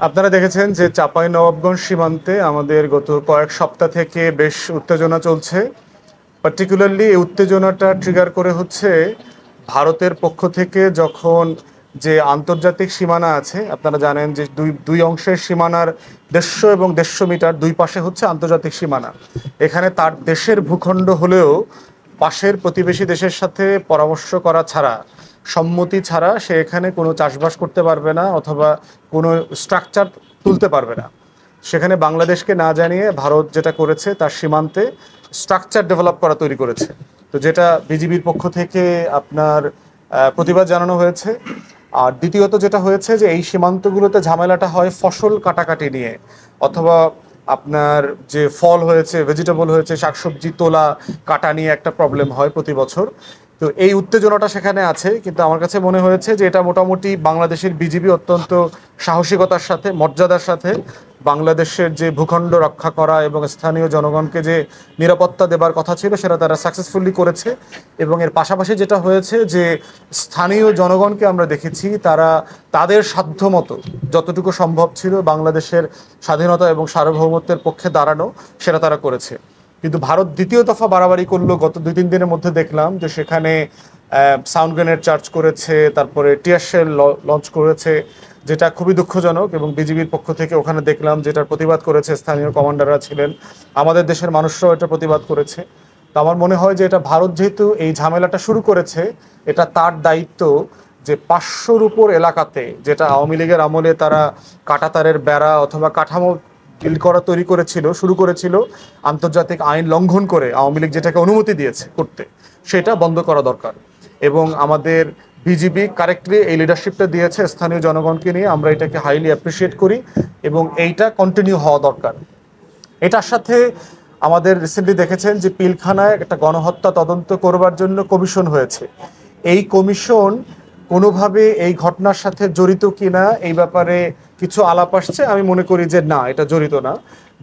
আপনারা দেখেছেন যে চাঁপাইনবাবগঞ্জ সীমান্তে আমাদের গত কয়েক সপ্তাহ থেকে বেশ উত্তেজনা চলছে। পার্টিকুলারলি এই উত্তেজনাটা ট্রিগার করে হচ্ছে ভারতের পক্ষ থেকে যখন যে আন্তর্জাতিক সীমানা আছে, আপনারা জানেন যে দুই দুই অংশের সীমানার 150 এবং 150 মিটার দুই পাশে হচ্ছে আন্তর্জাতিক সীমানা। এখানে তার দেশের ভূখণ্ড হলেও পাশের প্রতিবেশী দেশের সাথে পরামর্শ করা ছাড়া, সম্মতি ছাড়া সে এখানে কোনো চাষবাস করতে পারবে না অথবা কোনো স্ট্রাকচার তুলতে পারবে না। সেখানে বাংলাদেশকে না জানিয়ে ভারত যেটা করেছে তার সীমান্তে স্ট্রাকচার ডেভেলপ করা তৈরি করেছে। তো যেটা বিজিবির পক্ষ থেকে আপনার প্রতিবাদ জানানো হয়েছে। আর দ্বিতীয়ত যেটা হয়েছে যে এই সীমান্তগুলোতে ঝামেলাটা হয় ফসল কাটাকাটি নিয়ে, অথবা আপনার যে ফল হয়েছে, ভেজিটেবল হয়েছে, শাকসবজি তোলা কাটা নিয়ে একটা প্রবলেম হয় প্রতি বছর। তো এই উত্তেজনাটা সেখানে আছে, কিন্তু আমার কাছে মনে হয়েছে যে এটা মোটামুটি বাংলাদেশের বিজিবি অত্যন্ত সাহসিকতার সাথে, মর্যাদার সাথে বাংলাদেশের যে ভূখণ্ড রক্ষা করা এবং স্থানীয় জনগণকে যে নিরাপত্তা দেবার কথা ছিল সেটা তারা সাকসেসফুলি করেছে। এবং এর পাশাপাশি যেটা হয়েছে যে স্থানীয় জনগণকে আমরা দেখেছি তারা তাদের সাধ্যমতো যতটুকু সম্ভব ছিল বাংলাদেশের স্বাধীনতা এবং সার্বভৌমত্বের পক্ষে দাঁড়ানো, সেটা তারা করেছে। কিন্তু ভারত দ্বিতীয় দফা বাড়াবাড়ি করলো গত 2-3 দিনের মধ্যে। দেখলাম যে সেখানে সাউন্ড গ্রেনেড চার্জ করেছে, তারপরে টিয়ার শেল লঞ্চ করেছে, যেটা খুবই দুঃখজনক। এবং বিজিবির পক্ষ থেকে ওখানে দেখলাম যেটার প্রতিবাদ করেছে স্থানীয় কমান্ডাররা ছিলেন, আমাদের দেশের মানুষরাও এটা প্রতিবাদ করেছে। তো আমার মনে হয় যে এটা ভারত যেহেতু এই ঝামেলাটা শুরু করেছে, এটা তার দায়িত্ব যে 500-র উপর এলাকাতে, যেটা আওয়ামী লীগের আমলে তারা কাঁটাতারের বেড়া অথবা কাঠামো বিল্ড করা তৈরি করেছিল, শুরু করেছিল আন্তর্জাতিক আইন লঙ্ঘন করে, আওয়ামী লীগ যেটাকে অনুমতি দিয়েছে করতে, সেটা বন্ধ করা দরকার। এবং আমাদের বিজিবি কারেক্টলি এই লিডারশিপটা দিয়েছে স্থানীয় জনগণকে নিয়ে, আমরা এটাকে হাইলি অ্যাপ্রিসিয়েট করি এবং এইটা কন্টিনিউ হওয়া দরকার। এটার সাথে আমাদের রিসেন্টলি দেখেছেন যে পিলখানায় একটা গণহত্যা তদন্ত করবার জন্য কমিশন হয়েছে। এই কমিশন কোনোভাবে এই ঘটনার সাথে জড়িত কিনা এই ব্যাপারে কিছু আলাপ আসছে। আমি মনে করি যে না, এটা জড়িত না,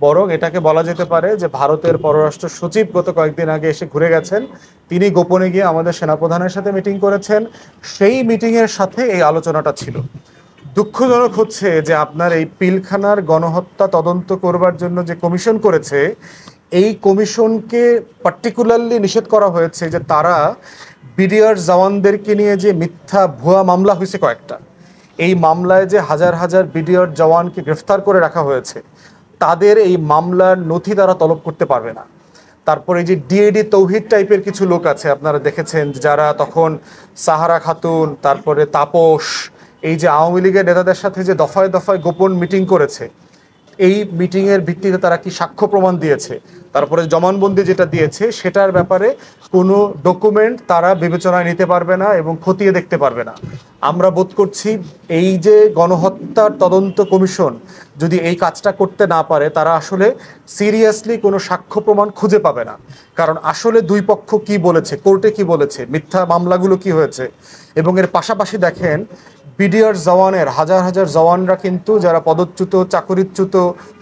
বরং এটাকে বলা যেতে পারে যে ভারতের পররাষ্ট্র সচিব গত কয়েকদিন আগে এসে ঘুরে গেছেন, তিনি গোপনে গিয়ে আমাদের সেনাপ্রধানের সাথে মিটিং করেছেন, সেই মিটিংয়ের সাথে এই আলোচনাটা ছিল। দুঃখজনক হচ্ছে যে আপনার এই পিলখানার গণহত্যা তদন্ত করবার জন্য যে কমিশন করেছে, এই কমিশনকে পার্টিকুলারলি নিষেধ করা হয়েছে যে তারা বিডিআর জওয়ানদেরকে নিয়ে যে মিথ্যা ভুয়া মামলা হয়েছে কয়েকটা, এই মামলায় যে হাজার হাজার বিডিআর জওয়ানকে গ্রেফতার করে রাখা হয়েছে, তাদের এই মামলার নথি তারা তলব করতে পারবে না। তারপরে এই যে ডিএডি তৌহিদ টাইপের কিছু লোক আছে, আপনারা দেখেছেন যারা তখন সাহারা খাতুন, তারপরে তাপস, এই যে আওয়ামী লীগের নেতাদের সাথে যে দফায় দফায় গোপন মিটিং করেছে, এই মিটিংয়ের ভিত্তিতে তারা কি সাক্ষ্য প্রমাণ দিয়েছে, তারপরে জবানবন্দি যেটা দিয়েছে সেটার ব্যাপারে কোনো ডকুমেন্ট তারা বিবেচনায় নিতে পারবে না এবং খতিয়ে দেখতে পারবে না। আমরা বোধ করছি এই যে গণহত্যার তদন্ত কমিশন যদি এই কাজটা করতে না পারে, তারা আসলে সিরিয়াসলি কোনো সাক্ষ্য প্রমাণ খুঁজে পাবে না। কারণ আসলে দুই পক্ষ কি বলেছে, কোর্টে কি বলেছে, মিথ্যা মামলাগুলো কি হয়েছে। এবং এর পাশাপাশি দেখেন বিডিআর জওয়ানের হাজার হাজার জওয়ানরা কিন্তু যারা পদচ্যুত, চাকরিচ্যুত,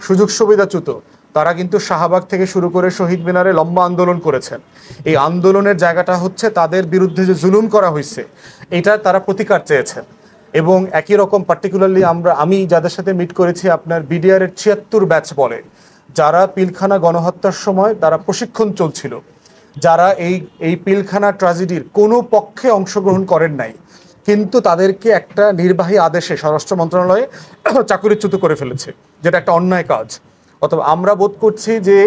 সুযোগ সুবিধাচ্যুত, তারা কিন্তু শাহবাগ থেকে শুরু করে শহীদ মিনারে লম্বা আন্দোলন করেছেন। এই আন্দোলনের জায়গাটা হচ্ছে তাদের বিরুদ্ধে যে জুলুম করা হয়েছে এটা তারা প্রতিকার চেয়েছেন। এবং একই রকম পার্টিকুলারলি আমি যাদের সাথে মিট করেছি, আপনার বিডিআর এর 76 ব্যাচ বলে, যারা পিলখানা গণহত্যার সময় তারা প্রশিক্ষণ চলছিল, যারা এই পিলখানা ট্র্যাজেডির কোনো পক্ষে অংশগ্রহণ করেন নাই, কিন্তু তাদেরকে একটা নির্বাহী আদেশে স্বরাষ্ট্র মন্ত্রণালয়ে চাকরিচ্যুত করে ফেলেছে, যেটা একটা অন্যায় কাজ। অথবা আমরা বোধ করছি যে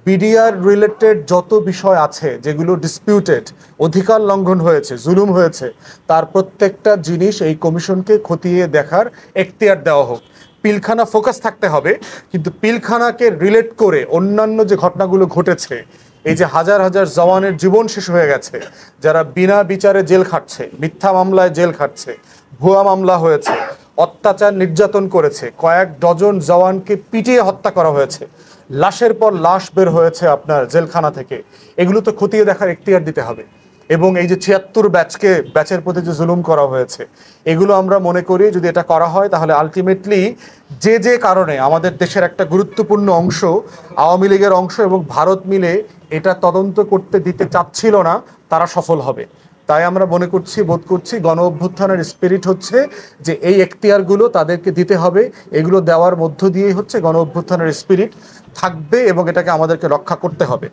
বিডিআর রিলেটেড যত বিষয় আছে যেগুলো ডিসপিউটেড, অধিকার লঙ্ঘন হয়েছে, জুলুম হয়েছে, তার প্রত্যেকটা জিনিস এই কমিশনকে খতিয়ে দেখার এখতিয়ার দেওয়া হোক। পিলখানা ফোকাস থাকতে হবে, কিন্তু পিলখানাকে রিলেট করে অন্যান্য যে ঘটনাগুলো ঘটেছে, এই যে হাজার হাজার জওয়ানের জীবন শেষ হয়ে গেছে, যারা বিনা বিচারে জেল খাটছে, মিথ্যা মামলায় জেল খাটছে, ভুয়া মামলা হয়েছে, অত্যাচার নির্যাতন করেছে, কয়েক ডজন জওয়ানকে পিটিয়ে হত্যা করা হয়েছে, লাশের পর লাশ বের হয়েছে আপনার জেলখানা থেকে, এগুলো তো খতিয়ে দেখার এখতিয়ার দিতে হবে। এবং এই যে 76 ব্যাচের প্রতি যে জুলুম করা হয়েছে, এগুলো আমরা মনে করি যদি এটা করা হয় তাহলে আলটিমেটলি যে কারণে আমাদের দেশের একটা গুরুত্বপূর্ণ অংশ, আওয়ামী লীগের অংশ এবং ভারত মিলে এটা তদন্ত করতে দিতে চাচ্ছিল না, তারা সফল হবে। তাই আমরা বোধ করছি গণ অভ্যুত্থানের স্পিরিট হচ্ছে যে এই এখতিয়ারগুলো তাদেরকে দিতে হবে, এগুলো দেওয়ার মধ্য দিয়েই হচ্ছে গণ অভ্যুত্থানের স্পিরিট থাকবে এবং এটাকে আমাদেরকে রক্ষা করতে হবে।